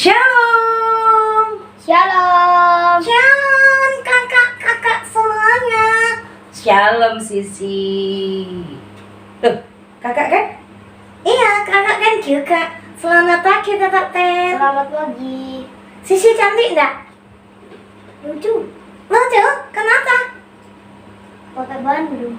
Shalom. Shalom. Shalom kakak-kakak semuanya. Shalom Sisi. Tuh, kakak kan? Iya, kakak kan juga. Selamat pagi kakak Ten. Selamat pagi. Sisi cantik enggak? Lucu. Lucu? Kenapa? Kota Bandung.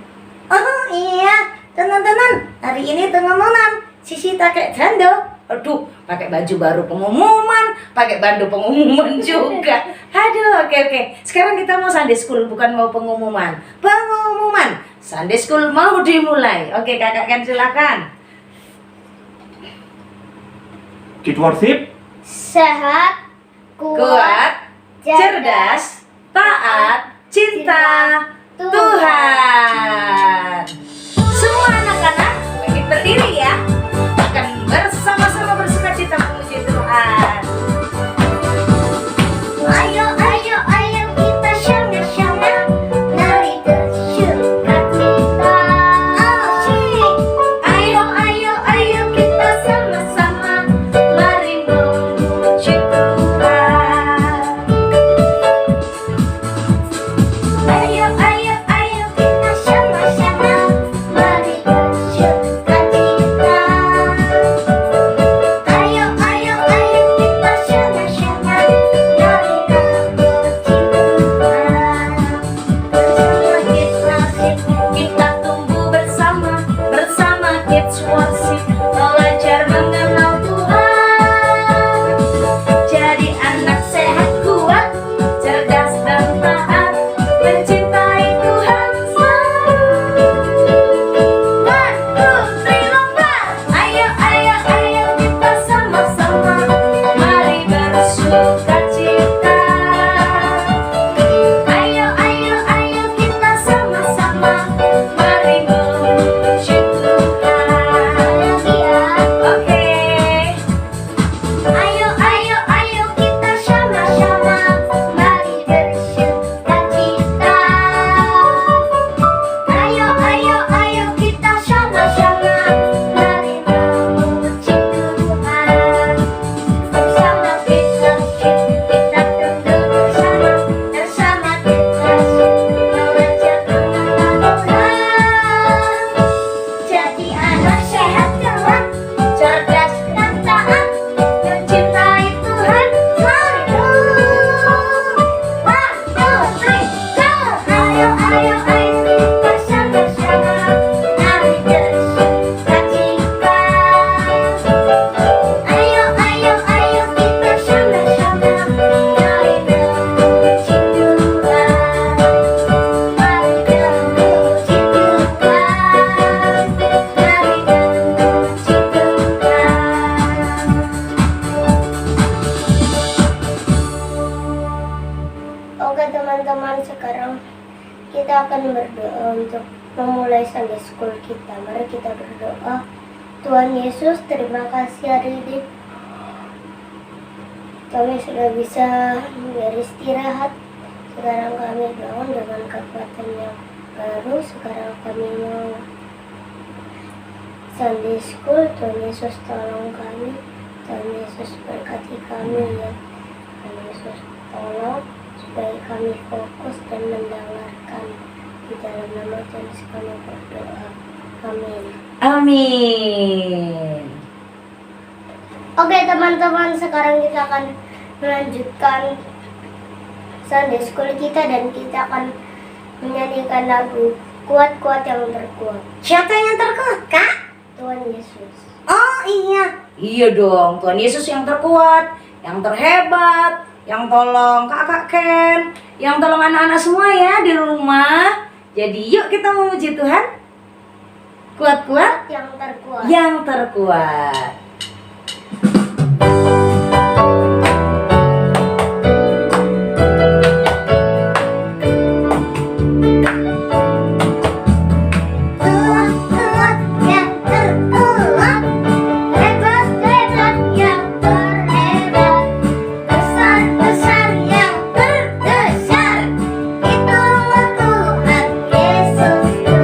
Oh iya, teman-teman. Hari ini teman-teman Sisi pakai jando. Aduh, pakai baju baru pengumuman, pakai bando pengumuman juga. Aduh, oke. Sekarang kita mau Sunday School, bukan mau pengumuman. Pengumuman. Sunday School mau dimulai. Oke, kakak kan silakan. Kids worship, Sehat, Kuat, cerdas, taat, cinta Tuhan. Semua anak-anak berdiri ya. Akan bersama-sama bersukacita memuji Tuhan. Ayo kita syanga-syanga, mari bersukacita. Ayo kita sama-sama, mari memuji Tuhan. Ayo kita syanga-syanga, mari bersukacita. Ayo kita syanga-syanga, mari memuji Tuhan. Kita tumbuh bersama Kids Worship, belajar mengenal Tuhan. Jadi anak sehat, kuat, cerdas dan taat, mencintai Tuhan selalu. 1, 2, 3, lomba. Ayo kita sama-sama, mari bersukacita. Ayo kita sama-sama, mari memuji Tuhan. Oke. Ayo kita sama-sama, mari bersukacita. Ayo kita sama-sama, mari memuji Tuhan. Bersama kita tunduk bersama kita belajar mengenal Tuhan. Jadi anak sehat, kuat, cerdas dan taat, mencintai Tuhan selalu. 1, 2, 3, go! Ayo kita sama-sama, mari bersukacita. Ayo kita sama-sama, mari memuji Tuhan. Mari memuji Tuhan. Mari memuji Tuhan. Oke teman-teman, sekarang kita akan berdoa untuk memulai Sunday School kita. Mari kita berdoa. Tuhan Yesus, terima kasih hari ini kami sudah bisa beristirahat. Sekarang kami bangun dengan kekuatan yang baru. Sekarang kami mau Sunday School. Tuhan Yesus tolong kami. Tuhan Yesus berkati kami ya. Tuhan Yesus tolong supaya kami fokus dan mendengarkan. Di dalam nama Tuhan Yesus kami berdoa. Amin. Amin. Oke teman-teman, sekarang kita akan melanjutkan Sunday School kita dan kita akan menyanyikan lagu Kuat-Kuat yang Terkuat. Siapa yang terkuat, Kak? Tuhan Yesus. Oh iya. Iya dong, Tuhan Yesus yang terkuat, yang terhebat, yang tolong kakak Ken, yang tolong anak-anak semua ya di rumah. Jadi yuk kita memuji Tuhan. Kuat-kuat Yang terkuat. yang terkuat. Kuat-kuat yang terkuat. Hebat-hebat yang terhebat. Besar-besar yang terbesar. Itulah Tuhan Yesusku.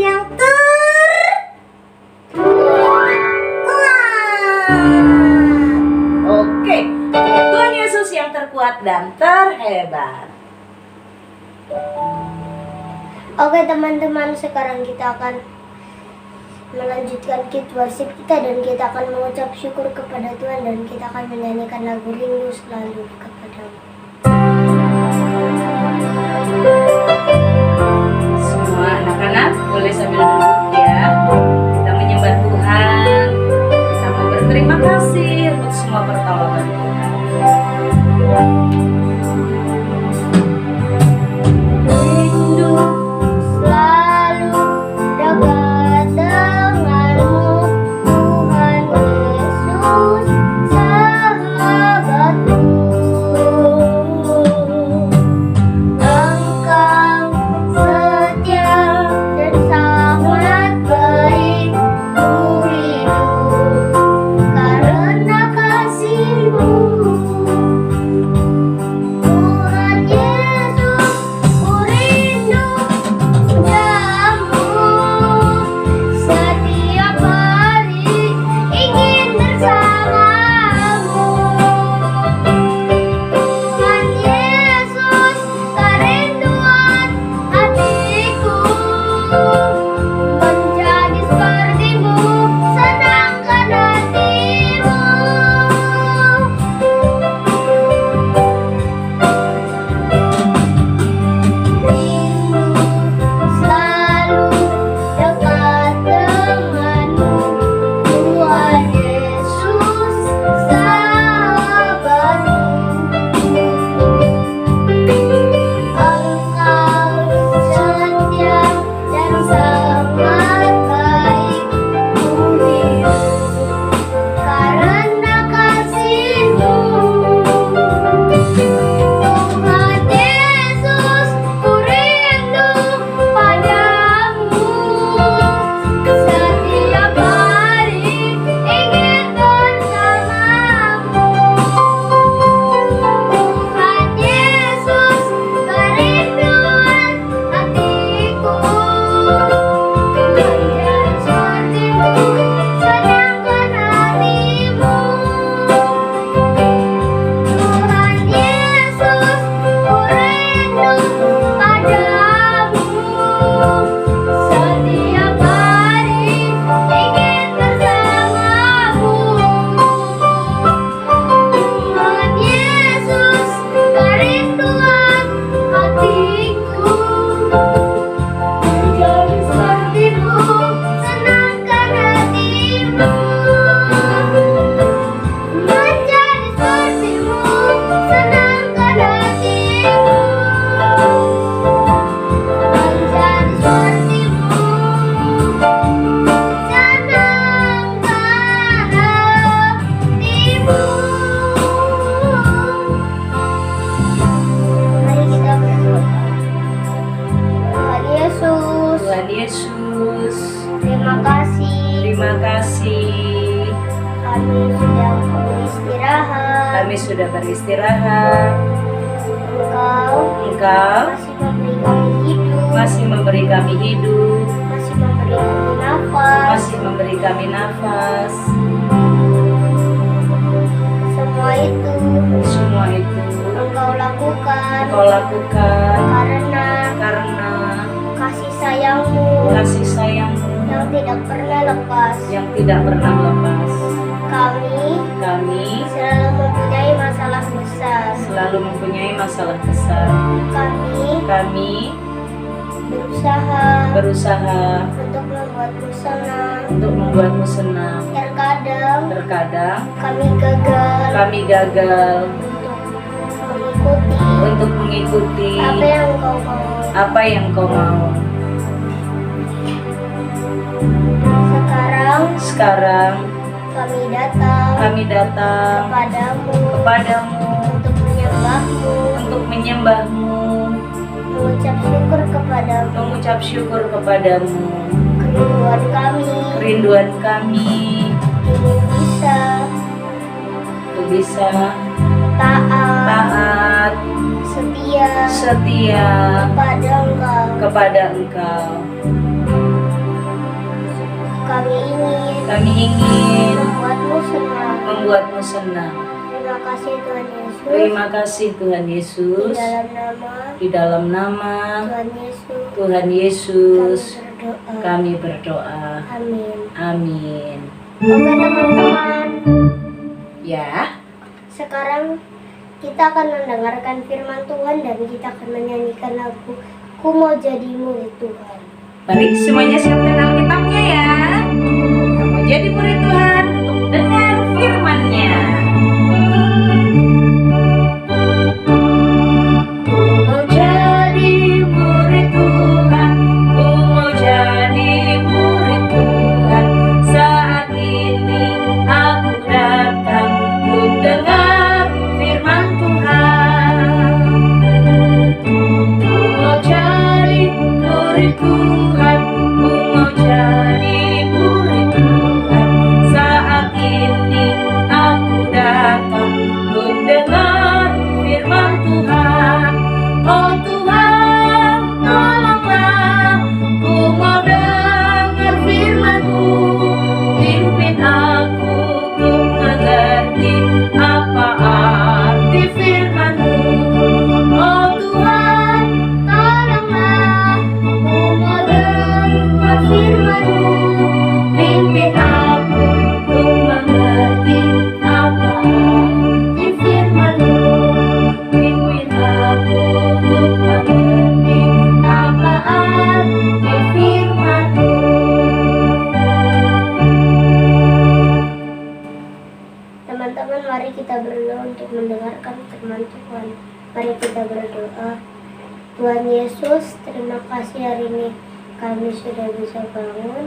yang terkuat. Oke, Tuhan Yesus yang terkuat dan terhebat. Oke teman-teman, sekarang kita akan melanjutkan Kids Worship kita dan kita akan mengucap syukur kepada Tuhan dan kita akan menyanyikan lagu Rindu Selalu Kepadamu. Semua anak-anak boleh sambil duduk ya. Kita menyembah Tuhan. Kita mau berterima kasih untuk semua pertolongan Tuhan. Rindu selalu dekat denganmu, Tuhan Yesus sahabatku. Engkau setia dan sangat baik, ku hidup karena kasih-Mu. Tuhan Yesus, ku rindu padamu, setiap hari ingin bersamamu. Tuhan Yesus, kerinduan hatiku, menjadi seperti-Mu, senangkan hati-Mu. Rindu selalu dekat denganmu, Tuhan Yesus sahabatku. Engkau setia dan sangat baik, ku hidup karena kasih-Mu. Tuhan Yesus, ku rindu padamu, setiap hari ingin bersamamu. Tuhan Yesus, kerinduan hatiku, menjadi seperti-Mu, senangkan hati-Mu. Tuhan Yesus, ku rindu padamu, setiap hari ingin bersamamu. Tuhan Yesus, kerinduan hatiku, menjadi seperti-Mu, senangkan hati-Mu. Menjadi seperti-Mu, senangkan hati-Mu. Menjadi seperti-Mu, senangkan hati-Mu. Mari kita berdoa. Tuhan Yesus, Tuhan Yesus, terima kasih. terima kasih. Kami sudah beristirahat. Kami sudah beristirahat. Engkau Engkau masih memberi kami hidup, masih memberi kami hidup, masih memberi kami nafas. masih memberi kami nafas. Semua itu Semua itu Engkau lakukan karena kasih sayang-Mu kasih sayang-Mu yang tidak pernah lepas. yang tidak pernah lepas. Kami Kami selalu mempunyai masalah besar. Kami berusaha untuk membuatmu senang. Terkadang Kami gagal untuk mengikuti apa yang Kau mau. Sekarang kami datang kepadamu untuk menyembah-Mu, mengucap syukur kepadamu. kerinduan kami untuk bisa taat setia kepada Engkau. Kami ingin membuatmu senang. membuatmu senang. Terima kasih Tuhan Yesus. Terima kasih Tuhan Di Yesus. dalam nama Di dalam nama Tuhan Yesus Tuhan Yesus kami berdoa. kami berdoa. Amin. Amin. Oke teman-teman, Ya, sekarang kita akan mendengarkan firman Tuhan dan kita akan menyanyikan lagu Ku Mau Jadi Murid Tuhan. mari semuanya siapkan Alkitabnya ya. Kamu jadi murid Tuhan untuk dengar firman-Nya. Ku mau jadi murid Tuhan, ku mau jadi murid Tuhan. Saat ini aku datang untuk dengar firman Tuhan. Ku mau jadi murid Tuhan, ku mau jadi murid Tuhan. Saat ini aku datang untuk dengar firman Tuhan. Oh Tuhan, tolonglah, ku mau dengar firman-Mu. Pimpin aku untuk mengerti apa arti firman-Mu. Oh Tuhan, tolonglah, ku mau dengar firman-Mu. Pimpin aku untuk mengerti apa arti firman-Mu. Pimpin aku untuk mengerti apa arti firman-Mu. Teman-teman, mari kita berdoa untuk mendengarkan firman Tuhan. Mari kita berdoa. Tuhan Yesus, terima kasih hari ini kami sudah bisa bangun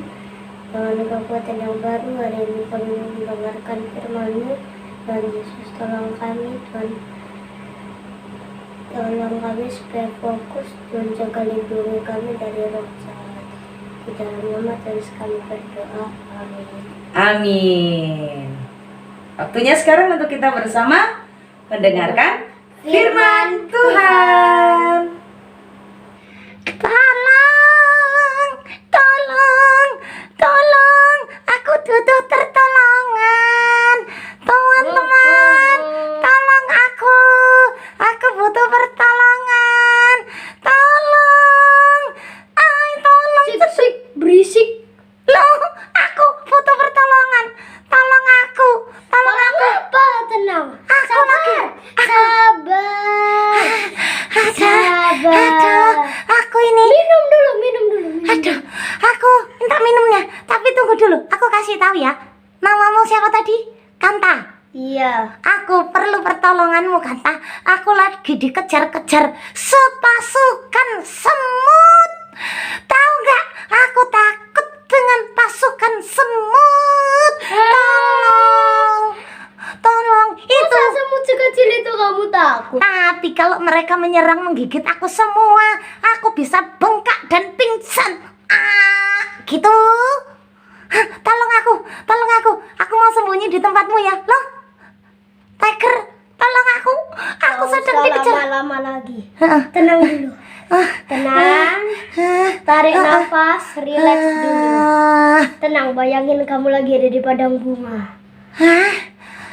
dengan kekuatan yang baru. Hari ini kami mendengarkan firman-Mu. Tuhan Yesus, tolong kami, Tuhan. Tolong kami supaya fokus. Tuhan, jaga lindungi kami dari roh jahat. Di dalam nama Tuhan Yesus kami berdoa. Amin. Amin. Waktunya sekarang untuk kita bersama mendengarkan firman Tuhan. Tolong, tolong, tolong, aku butuh pertolongan. Teman-teman, tolong aku butuh pertolongan. Tolong, tolong. Berisik. Loh, aku butuh pertolongan. Tolong aku. Apa? Tenang. Sabar. Sabar. Aku ini. Minum dulu. Aduh, aku minta minumnya. Tapi tunggu dulu, aku kasih tahu ya. Namamu siapa tadi? Kanta. Iya. Aku perlu pertolonganmu, Kanta. Aku lagi dikejar-kejar sepasukan semut. Tahu nggak? Aku takut dengan pasukan semut. Tolong. Itu semut sekecil itu kamu takut? Tapi kalau mereka menyerang menggigit aku semua, aku bisa bengkak dan pingsan. Gitu. Tolong aku. Aku mau sembunyi di tempatmu ya. Loh, Tiger, tolong aku. Aku sedang dikejar. Lama-lama lagi. Tenang dulu. Tenang. Tarik nafas, relax dulu. Tenang, bayangin kamu lagi ada di padang bunga.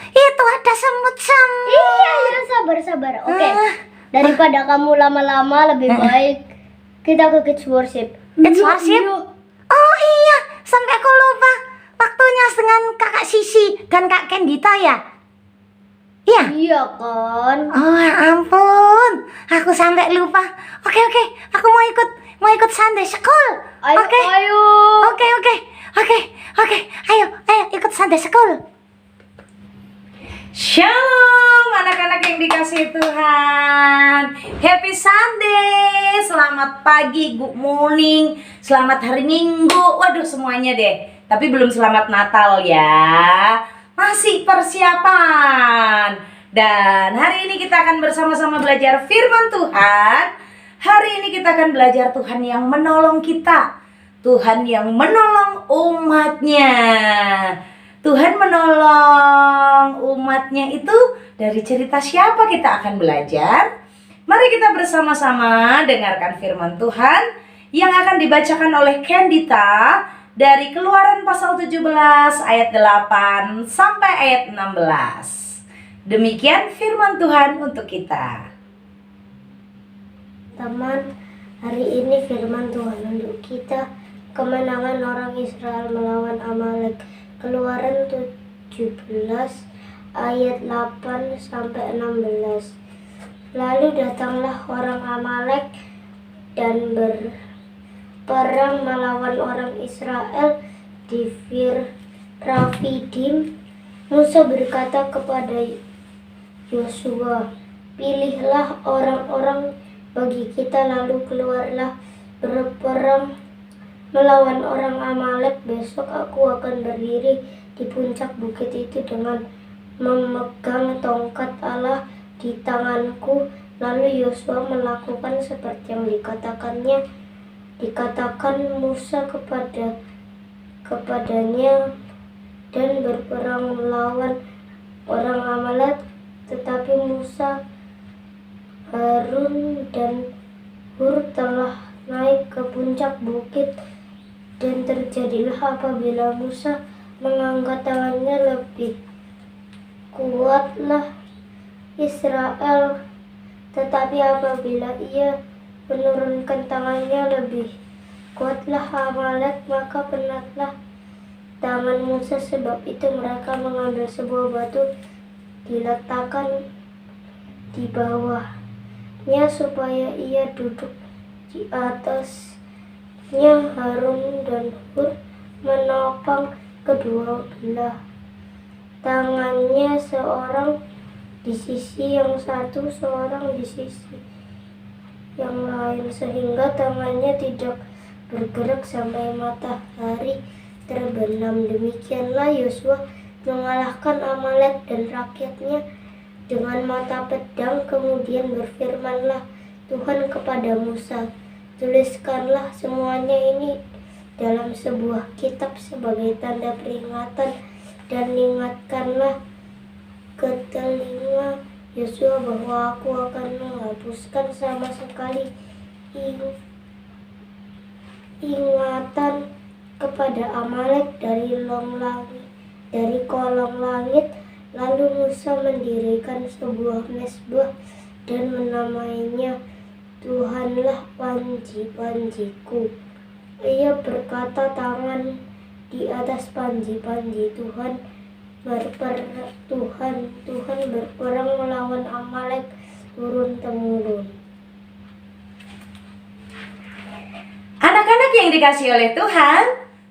Itu ada semut-semut. Iya, sabar. Oke. Daripada kamu lama-lama, lebih baik kita ke Kids Worship. Kids Worship? Oh iya, sampai aku lupa. Waktunya dengan Kakak Sisi dan Kak Kendita ya? Iya? Iya kan. Oh ya ampun, aku sampai lupa. Oke, aku mau ikut Sunday School. Oke. Ayo ikut Sunday School. Shalom anak-anak yang dikasihi Tuhan. Happy Sunday. Selamat pagi, good morning. Selamat hari Minggu. Waduh semuanya deh. Tapi belum selamat Natal ya. Masih persiapan. Dan hari ini kita akan bersama-sama belajar firman Tuhan. Hari ini kita akan belajar Tuhan yang menolong kita. Tuhan yang menolong umatnya. Tuhan menolong umatnya itu dari cerita siapa kita akan belajar? Mari kita bersama-sama dengarkan firman Tuhan yang akan dibacakan oleh Kendita dari Keluaran pasal 17 ayat 8 sampai ayat 16. Demikian firman Tuhan untuk kita. Teman, hari ini firman Tuhan untuk kita, kemenangan orang Israel melawan Amalek. Keluaran 17 ayat 8 sampai 16. Lalu datanglah orang Amalek dan berperang melawan orang Israel di Rafidim. Musa berkata kepada Yosua, "Pilihlah orang-orang bagi kita, lalu keluarlah berperang melawan orang Amalek. Besok aku akan berdiri di puncak bukit itu dengan memegang tongkat Allah di tanganku." Lalu Yosua melakukan seperti yang dikatakan Musa kepadanya dan berperang melawan orang Amalek. Tetapi Musa, Harun dan Hur telah naik ke puncak bukit, dan terjadilah apabila Musa mengangkat tangannya, lebih kuatlah Israel, tetapi apabila ia menurunkan tangannya, lebih kuatlah Amalek. Maka penatlah tangan Musa, sebab itu mereka mengambil sebuah batu, diletakkan di bawahnya supaya ia duduk di atasnya. Harun dan Hur menopang kedua belah tangannya, seorang di sisi yang satu, seorang di sisi yang lain, sehingga tangannya tidak bergerak sampai matahari terbenam. Demikianlah Yosua mengalahkan Amalek dan rakyatnya dengan mata pedang. Kemudian berfirmanlah Tuhan kepada Musa, "Tuliskanlah semuanya ini dalam sebuah kitab sebagai tanda peringatan, dan ingatkanlah ke telinga Yosua bahwa aku akan menghapuskan sama sekali ingatan kepada Amalek dari kolong langit." Lalu Musa mendirikan sebuah mezbah dan menamainya "Tuhanlah panji-panjiku." Ia berkata, tangan di atas panji-panji Tuhan berperang melawan Amalek turun-temurun. Anak-anak yang dikasihi oleh Tuhan,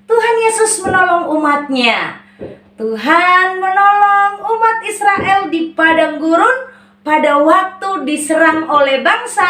Tuhan Yesus menolong umatnya. Tuhan menolong umat Israel di padang gurun pada waktu diserang oleh bangsa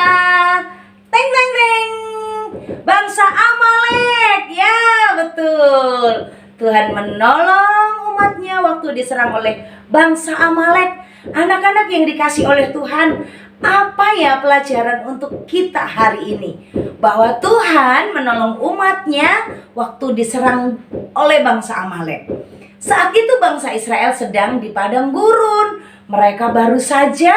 bangsa Amalek. Ya, betul. Tuhan menolong umatnya waktu diserang oleh bangsa Amalek. Anak-anak yang dikasihi oleh Tuhan, apa ya pelajaran untuk kita hari ini? Bahwa Tuhan menolong umatnya waktu diserang oleh bangsa Amalek. Saat itu bangsa Israel sedang di padang gurun. Mereka baru saja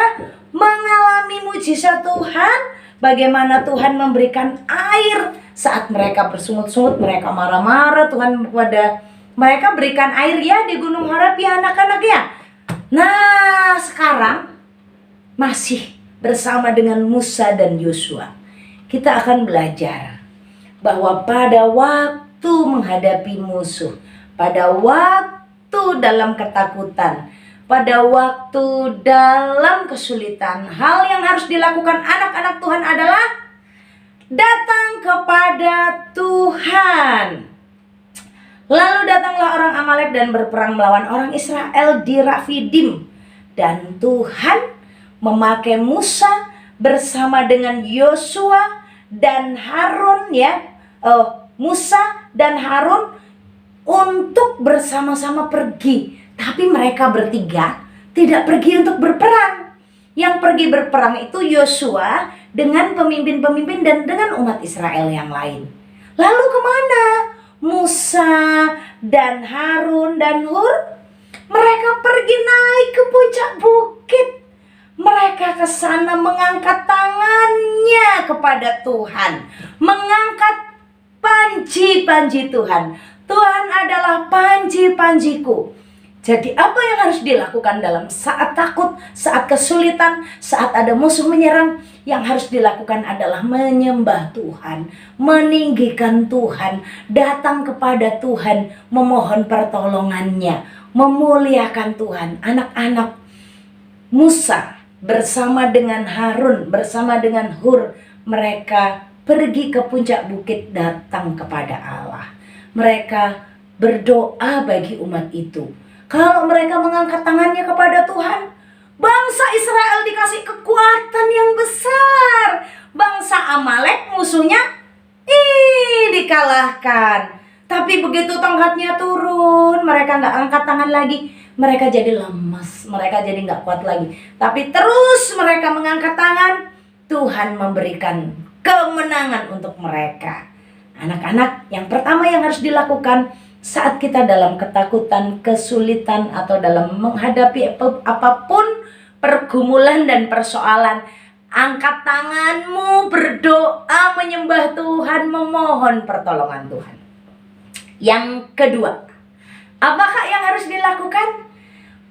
mengalami mujizat Tuhan. Bagaimana Tuhan memberikan air saat mereka bersungut-sungut, mereka marah-marah. Tuhan kepada mereka berikan air ya di Gunung Horeb ya anak-anak ya. Nah sekarang masih bersama dengan Musa dan Yosua, kita akan belajar bahwa pada waktu menghadapi musuh, pada waktu dalam ketakutan, pada waktu dalam kesulitan, hal yang harus dilakukan anak-anak Tuhan adalah datang kepada Tuhan. Lalu datanglah orang Amalek dan berperang melawan orang Israel di Rafidim. Dan Tuhan memakai Musa bersama dengan Yosua dan Harun Musa dan Harun untuk bersama-sama pergi. Tapi mereka bertiga tidak pergi untuk berperang. Yang pergi berperang itu Yosua dengan pemimpin-pemimpin dan dengan umat Israel yang lain. Lalu kemana Musa dan Harun dan Hur? Mereka pergi naik ke puncak bukit. Mereka ke sana mengangkat tangannya kepada Tuhan, mengangkat panji-panji Tuhan. Tuhan adalah panji-panjiku. Jadi apa yang harus dilakukan dalam saat takut, saat kesulitan, saat ada musuh menyerang? Yang harus dilakukan adalah menyembah Tuhan, meninggikan Tuhan, datang kepada Tuhan, memohon pertolongannya, memuliakan Tuhan. Anak-anak Musa bersama dengan Harun, bersama dengan Hur, mereka pergi ke puncak bukit datang kepada Allah. Mereka berdoa bagi umat itu. Kalau mereka mengangkat tangannya kepada Tuhan, bangsa Israel dikasih kekuatan yang besar. Bangsa Amalek musuhnya dikalahkan. Tapi begitu tongkatnya turun, mereka nggak angkat tangan lagi. Mereka jadi lemas, mereka jadi nggak kuat lagi. Tapi terus mereka mengangkat tangan, Tuhan memberikan kemenangan untuk mereka. Anak-anak, yang pertama yang harus dilakukan saat kita dalam ketakutan, kesulitan, atau dalam menghadapi apapun pergumulan dan persoalan, angkat tanganmu, berdoa, menyembah Tuhan, memohon pertolongan Tuhan. Yang kedua, apakah yang harus dilakukan?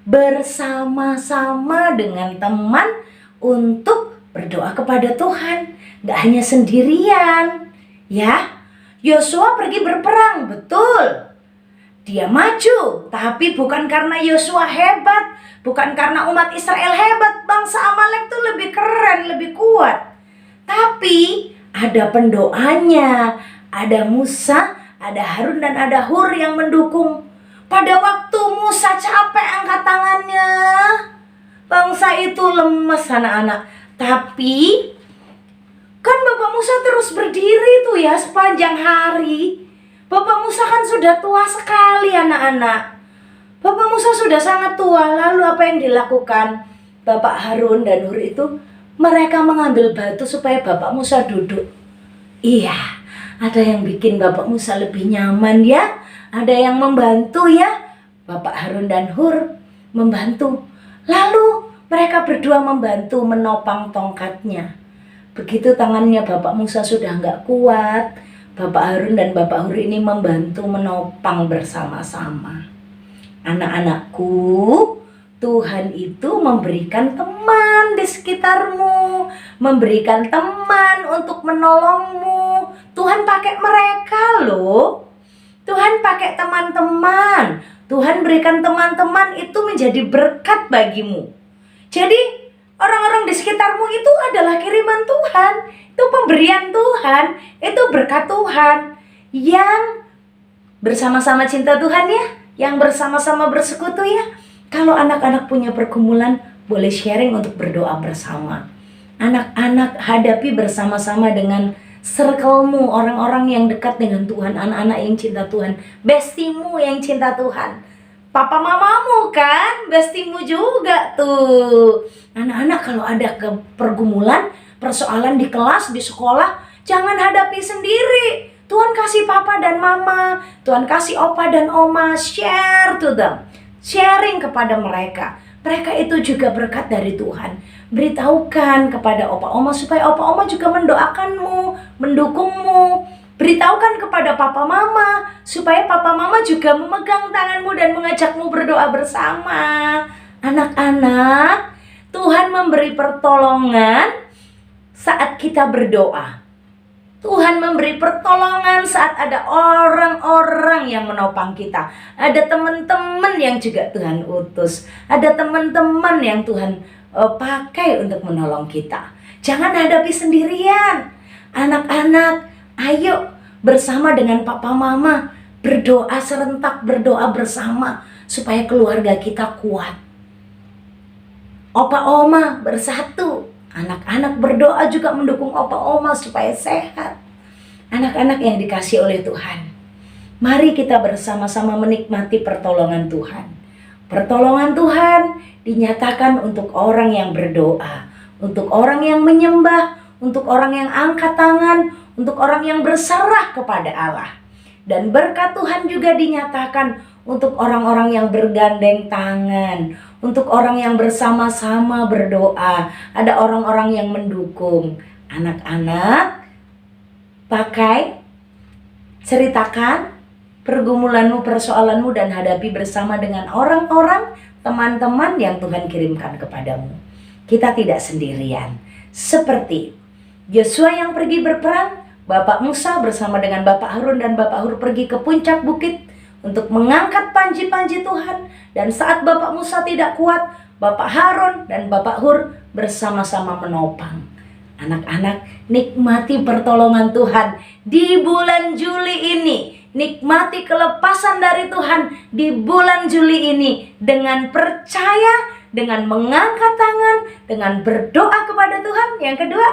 Bersama-sama dengan teman untuk berdoa kepada Tuhan. Gak hanya sendirian, ya. Yosua pergi berperang, betul. Dia maju, tapi bukan karena Yosua hebat, bukan karena umat Israel hebat. Bangsa Amalek tuh lebih keren, lebih kuat. Tapi ada pendoanya, ada Musa, ada Harun, dan ada Hur yang mendukung. Pada waktu Musa capek angkat tangannya, bangsa itu lemes anak-anak. Tapi kan Bapak Musa terus berdiri tuh ya sepanjang hari. Bapak Musa kan sudah tua sekali anak-anak. Bapak Musa sudah sangat tua. Lalu apa yang dilakukan Bapak Harun dan Hur itu? Mereka mengambil batu supaya Bapak Musa duduk. Iya, ada yang bikin Bapak Musa lebih nyaman ya. Ada yang membantu ya. Bapak Harun dan Hur membantu. Lalu mereka berdua membantu menopang tongkatnya. Begitu tangannya Bapak Musa sudah nggak kuat, Bapak Harun dan Bapak Hur ini membantu menopang bersama-sama. Anak-anakku, Tuhan itu memberikan teman di sekitarmu, memberikan teman untuk menolongmu. Tuhan pakai mereka loh. Tuhan pakai teman-teman. Tuhan berikan teman-teman itu menjadi berkat bagimu. Jadi orang-orang di sekitarmu itu adalah kiriman Tuhan. Itu pemberian Tuhan. Itu berkat Tuhan. Yang bersama-sama cinta Tuhan ya. Yang bersama-sama bersekutu ya. Kalau anak-anak punya pergumulan, boleh sharing untuk berdoa bersama. Anak-anak hadapi bersama-sama dengan circle-mu, orang-orang yang dekat dengan Tuhan, anak-anak yang cinta Tuhan, bestimu yang cinta Tuhan. Papa mamamu kan, bestimu juga tuh. Anak-anak kalau ada pergumulan, persoalan di kelas, di sekolah, jangan hadapi sendiri. Tuhan kasih papa dan mama, Tuhan kasih opa dan oma, share to them. Sharing kepada mereka. Mereka itu juga berkat dari Tuhan. Beritahukan kepada opa oma supaya opa oma juga mendoakanmu, mendukungmu. Beritahukan kepada papa mama supaya papa mama juga memegang tanganmu dan mengajakmu berdoa bersama. Anak-anak, Tuhan memberi pertolongan saat kita berdoa. Tuhan memberi pertolongan saat ada orang-orang yang menopang kita. Ada teman-teman yang juga Tuhan utus. Ada teman-teman yang Tuhan pakai untuk menolong kita. Jangan hadapi sendirian. Anak-anak, ayo bersama dengan papa mama berdoa serentak, berdoa bersama supaya keluarga kita kuat. Opa oma bersatu. Anak-anak berdoa juga mendukung opa oma supaya sehat. Anak-anak yang dikasih oleh Tuhan, mari kita bersama-sama menikmati pertolongan Tuhan. Pertolongan Tuhan dinyatakan untuk orang yang berdoa, untuk orang yang menyembah, untuk orang yang angkat tangan, untuk orang yang berserah kepada Allah. Dan berkat Tuhan juga dinyatakan untuk orang-orang yang bergandeng tangan, untuk orang yang bersama-sama berdoa. Ada orang-orang yang mendukung. Anak-anak, pakai, ceritakan pergumulanmu, persoalanmu, dan hadapi bersama dengan orang-orang, teman-teman yang Tuhan kirimkan kepadamu. Kita tidak sendirian. Seperti Yosua yang pergi berperang, Bapak Musa bersama dengan Bapak Harun dan Bapak Hur pergi ke puncak bukit untuk mengangkat panji-panji Tuhan. Dan saat Bapak Musa tidak kuat, Bapak Harun dan Bapak Hur bersama-sama menopang. Anak-anak, nikmati pertolongan Tuhan di bulan Juli ini. Nikmati kelepasan dari Tuhan di bulan Juli ini dengan percaya, dengan mengangkat tangan, dengan berdoa kepada Tuhan. Yang kedua,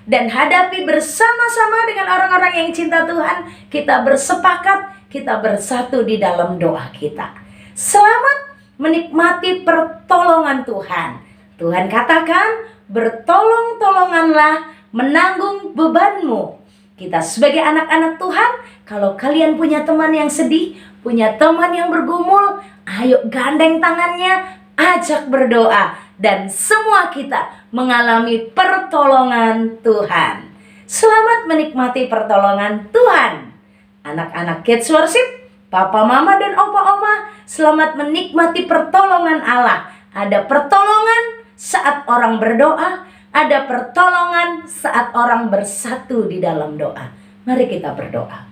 dan hadapi bersama-sama dengan orang-orang yang cinta Tuhan. Kita bersepakat, kita bersatu di dalam doa kita. Selamat menikmati pertolongan Tuhan. Tuhan katakan, bertolong-tolonganlah menanggung bebanmu. Kita sebagai anak-anak Tuhan, kalau kalian punya teman yang sedih, punya teman yang bergumul, ayo gandeng tangannya, ajak berdoa, dan semua kita mengalami pertolongan Tuhan. Selamat menikmati pertolongan Tuhan. Anak-anak Kids Worship, Papa, Mama, dan Opa, Oma, selamat menikmati pertolongan Allah. Ada pertolongan saat orang berdoa, ada pertolongan saat orang bersatu di dalam doa. Mari kita berdoa.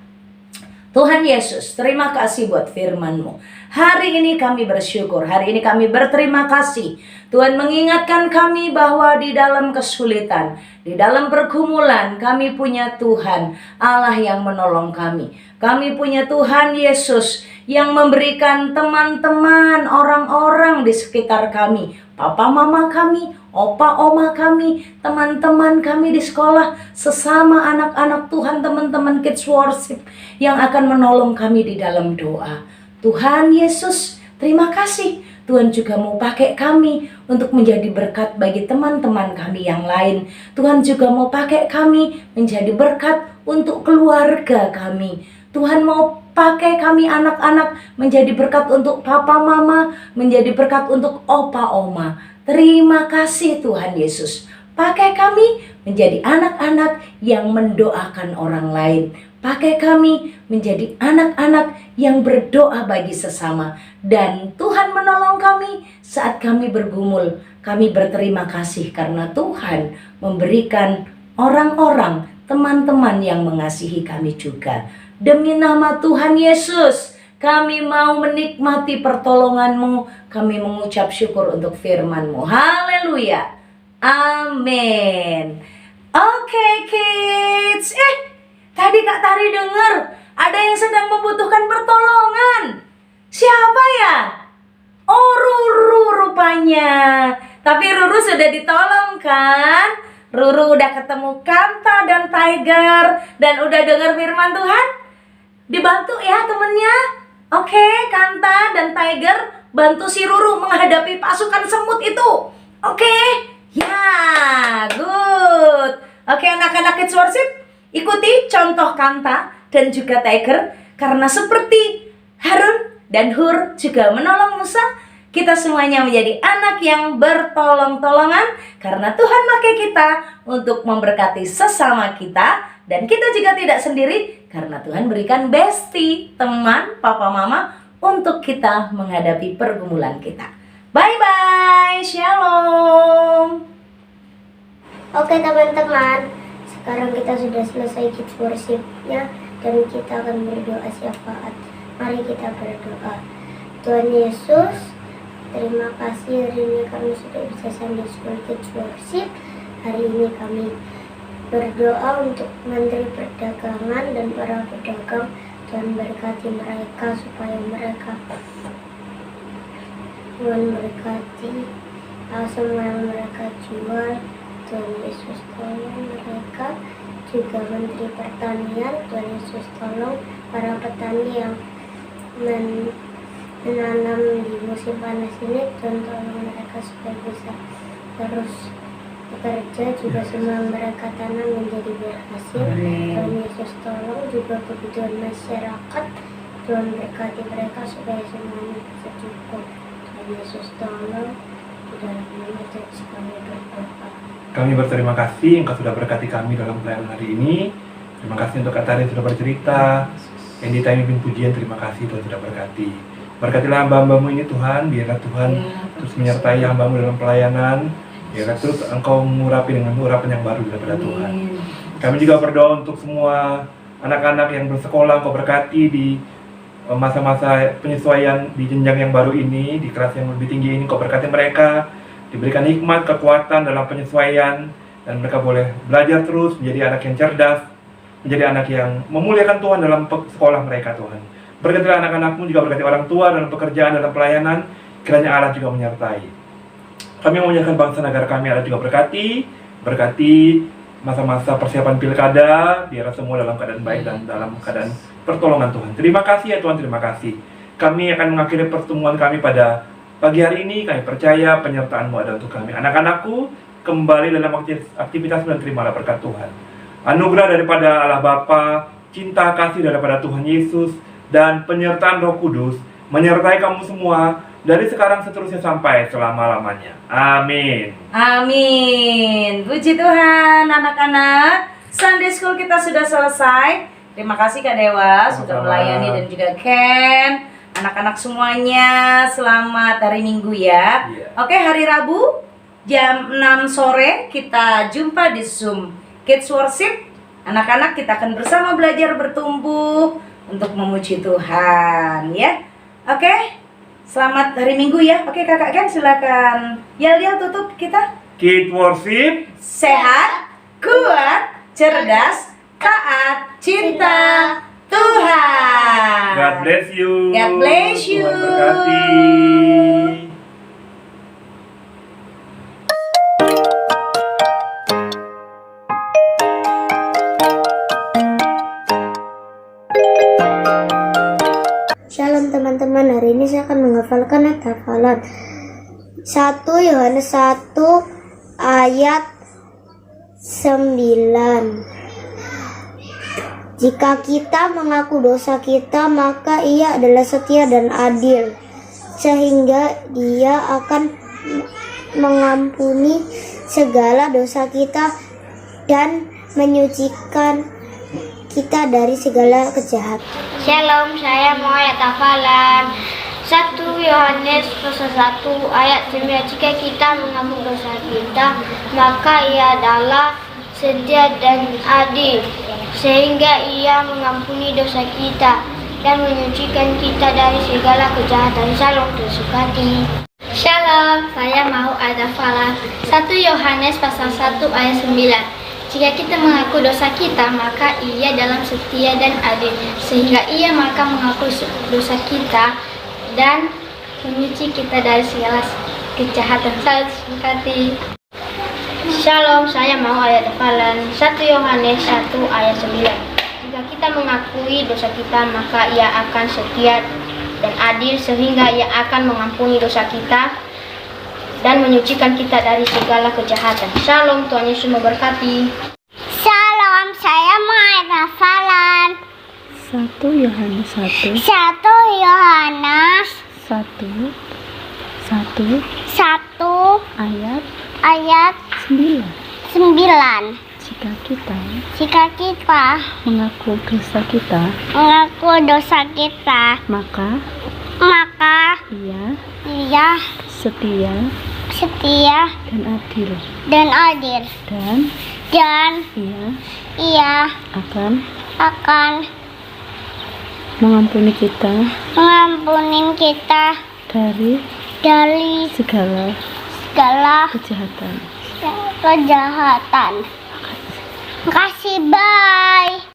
Tuhan Yesus, terima kasih buat firman-Mu. Hari ini kami bersyukur, hari ini kami berterima kasih. Tuhan mengingatkan kami bahwa di dalam kesulitan, di dalam pergumulan, kami punya Tuhan, Allah yang menolong kami. Kami punya Tuhan Yesus yang memberikan teman-teman, orang-orang di sekitar kami, papa mama kami, opa oma kami, teman-teman kami di sekolah, sesama anak-anak Tuhan, teman-teman Kids Worship yang akan menolong kami di dalam doa. Tuhan Yesus, terima kasih. Tuhan juga mau pakai kami untuk menjadi berkat bagi teman-teman kami yang lain. Tuhan juga mau pakai kami menjadi berkat untuk keluarga kami. Tuhan mau pakai kami anak-anak menjadi berkat untuk papa mama, menjadi berkat untuk opa oma. Terima kasih Tuhan Yesus. Pakai kami menjadi anak-anak yang mendoakan orang lain. Pakai kami menjadi anak-anak yang berdoa bagi sesama. Dan Tuhan menolong kami saat kami bergumul. Kami berterima kasih karena Tuhan memberikan orang-orang, teman-teman yang mengasihi kami juga. Demi nama Tuhan Yesus, kami mau menikmati pertolongan-Mu. Kami mengucap syukur untuk firman-Mu. Haleluya. Amin. Oke, kids. Tadi Kak Tari dengar ada yang sedang membutuhkan pertolongan. Siapa ya? Oh, Ruru rupanya. Tapi Ruru sudah ditolong kan? Ruru udah ketemu Kanta dan Tiger dan udah dengar firman Tuhan. Dibantu ya temennya. Oke, Kanta dan Tiger bantu si Ruru menghadapi pasukan semut itu. Oke. Ya, good. Oke, anak-anak Kids Worship, ikuti contoh Kanta dan juga Tiger. Karena seperti Harun dan Hur juga menolong Musa, kita semuanya menjadi anak yang bertolong-tolongan. Karena Tuhan pakai kita untuk memberkati sesama kita. Dan kita juga tidak sendiri karena Tuhan berikan bestie, teman, papa mama untuk kita menghadapi pergumulan kita. Bye-bye, shalom. Oke teman-teman, sekarang kita sudah selesai Kids Worship-nya dan kita akan berdoa syafaat. Mari kita berdoa. Tuhan Yesus, terima kasih hari ini kami sudah bisa Sunday School Kids Worship. Hari ini kami berdoa untuk Menteri Perdagangan dan para pedagang. Tuhan berkati mereka supaya mereka Tuhan berkati semua yang mereka jual. Tuhan Yesus tolong mereka. Juga Menteri Pertanian, Tuhan Yesus tolong para petani yang menanam di musim panas ini. Tuhan tolong mereka supaya bisa terus bekerja, juga semua yang mereka tanam menjadi berhasil. Tuhan Yesus tolong juga kebutuhan masyarakat. Tuhan berkati mereka supaya semuanya bisa cukup. Tuhan Yesus tolong, di dalam nama Yesus kami berdoa. Kami berterima kasih Engkau sudah berkati kami dalam pelayanan hari ini. Terima kasih untuk Kak Tari yang sudah bercerita Yang ditayangin pujian, terima kasih Tuhan sudah berkati. Berkatilah hamba-hambamu ini Tuhan, biarlah Tuhan terus menyertai hamba-Mu dalam pelayanan. Biarlah terus Engkau mengurapi dengan urapan yang baru daripada Tuhan. Kami juga berdoa untuk semua anak-anak yang bersekolah, Engkau berkati di masa-masa penyesuaian di jenjang yang baru ini, di kelas yang lebih tinggi ini. Engkau berkati mereka, diberikan hikmat, kekuatan dalam penyesuaian, dan mereka boleh belajar terus menjadi anak yang cerdas, menjadi anak yang memuliakan Tuhan dalam sekolah mereka Tuhan. Berkatilah anak-anakmu, juga berkati orang tua dalam pekerjaan, dalam pelayanan. Kiranya Allah juga menyertai. Kami memuliakan bangsa negara kami, Allah juga berkati masa-masa persiapan pilkada, biar semua dalam keadaan baik dan dalam keadaan pertolongan Tuhan. Terima kasih ya Tuhan, terima kasih. Kami akan mengakhiri pertemuan kami pada pagi hari ini. Kami percaya penyertaan-Mu ada untuk kami. Anak-anakku kembali dalam aktivitas dan terimalah berkat Tuhan. Anugerah daripada Allah Bapa, cinta kasih daripada Tuhan Yesus, dan penyertaan Roh Kudus menyertai kamu semua dari sekarang seterusnya sampai selama-lamanya. Amin. Amin. Puji Tuhan, anak-anak. Sunday School kita sudah selesai. Terima kasih Kak Dewa sudah melayani, dan juga Ken. Anak-anak semuanya, selamat hari Minggu ya. Oke, hari Rabu jam 6 sore kita jumpa di Zoom Kids Worship. Anak-anak kita akan bersama belajar bertumbuh untuk memuji Tuhan ya. Oke, selamat hari Minggu ya. Oke kakak Ken, silakan. Yel tutup kita. Kids Worship, Sehat, kuat, cerdas, taat, cinta Tuhan. God bless you. God bless you. Tuhan berkati. Shalom teman-teman, hari ini saya akan menghafalkan ayat hafalan 1 Yohanes 1 ayat 9. Jika kita mengaku dosa kita, maka Ia adalah setia dan adil, sehingga Dia akan mengampuni segala dosa kita dan menyucikan kita dari segala kejahatan. Shalom, saya mau ayat hafalan 1 Yohanes pasal 1 ayat 9. Jika kita mengaku dosa kita, maka Ia adalah setia dan adil, sehingga Ia mengampuni dosa kita dan menyucikan kita dari segala kejahatan. Shalom, tersukahi. Shalom, saya mau ayat hafalan 1 Yohanes pasal 1 ayat 9. Jika kita mengaku dosa kita, maka Ia dalam setia dan adil, sehingga Ia maka mengaku dosa kita dan menyuci kita dari segala kejahatan. Salam berkati. Shalom, saya mau ayat hafalan 1 Yohanes 1 ayat 9. Jika kita mengakui dosa kita, maka Ia akan setia dan adil, sehingga Ia akan mengampuni dosa kita dan menyucikan kita dari segala kejahatan. Shalom, Tuhan Yesus memberkati. Shalom, saya mau ayat hafalan 1 Yohanes 1 Yohanes 1 ayat 9. Jika kita Jika kita mengaku dosa kita, mengaku dosa kita, maka Ia setia setia dan adil, dan Ia akan mengampuni kita dari segala kejahatan. Terima kasih, bye.